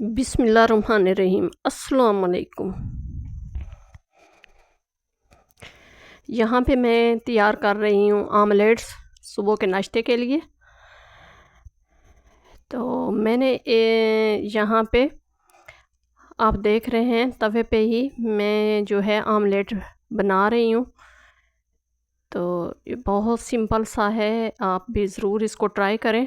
बिस्मिल्लाहिर्रहमानिर्रहीम। अस्सलाम वालेकुम। यहाँ पे मैं तैयार कर रही हूँ आमलेट्स सुबह के नाश्ते के लिए। तो मैंने यहाँ पे आप देख रहे हैं तवे पे ही मैं जो है आमलेट बना रही हूँ। तो ये बहुत सिंपल सा है, आप भी ज़रूर इसको ट्राई करें।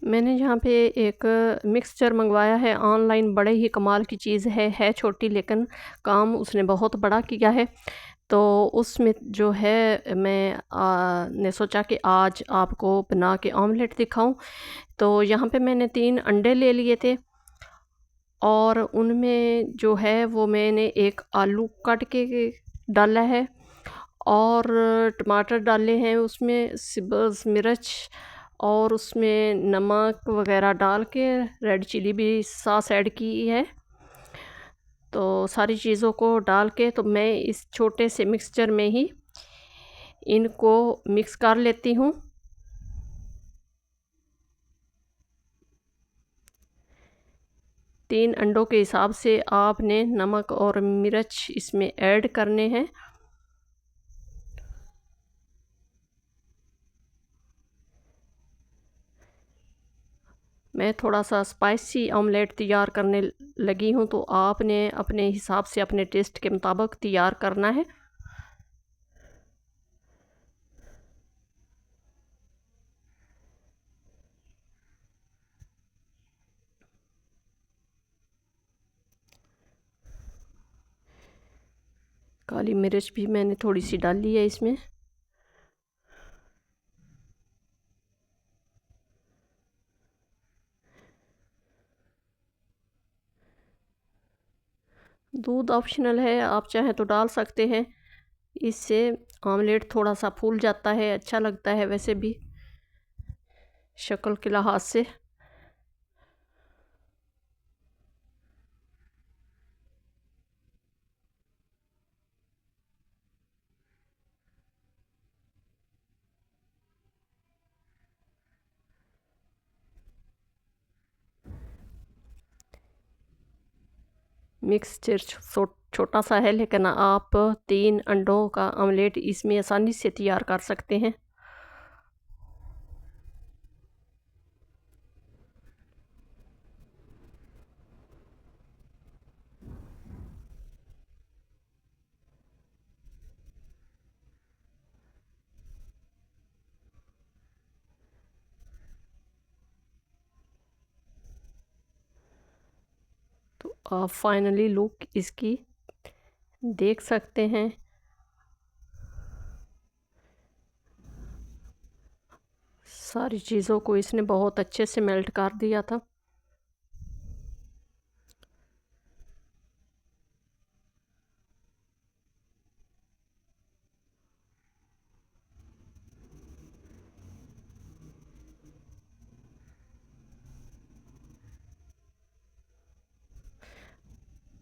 मैंने यहाँ पे एक मिक्सचर मंगवाया है ऑनलाइन, बड़े ही कमाल की चीज़ है छोटी लेकिन काम उसने बहुत बड़ा किया है। तो उसमें जो है मैं ने सोचा कि आज आपको बना के ऑमलेट दिखाऊं। तो यहाँ पे मैंने 3 अंडे ले लिए थे और उनमें जो है वो मैंने एक आलू काट के डाला है और टमाटर डाले हैं, उसमें सब्ज़ मिर्च और उसमें नमक वगैरह डाल के रेड चिली भी सॉस ऐड की है। तो सारी चीज़ों को डाल के तो मैं इस छोटे से मिक्सचर में ही इनको मिक्स कर लेती हूँ। तीन अंडों के हिसाब से आपने नमक और मिर्च इसमें ऐड करने हैं। मैं थोड़ा सा स्पाइसी ऑमलेट तैयार करने लगी हूँ, तो आपने अपने हिसाब से अपने टेस्ट के मुताबिक तैयार करना है। काली मिर्च भी मैंने थोड़ी सी डाली है इसमें। दूध ऑप्शनल है, आप चाहें तो डाल सकते हैं। इससे ऑमलेट थोड़ा सा फूल जाता है, अच्छा लगता है वैसे भी शक्ल के लिहाज से। मिक्सचर छोटा सा है लेकिन आप 3 अंडों का ऑमलेट इसमें आसानी से तैयार कर सकते हैं। तो आप फाइनली लुक इसकी देख सकते हैं। सारी चीज़ों को इसने बहुत अच्छे से मेल्ट कर दिया था।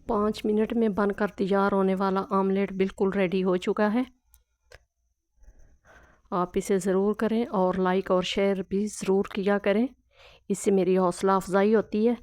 पाँच मिनट में बनकर तैयार होने वाला आमलेट बिल्कुल रेडी हो चुका है। आप इसे ज़रूर करें और लाइक और शेयर भी ज़रूर किया करें, इससे मेरी हौसला अफजाई होती है।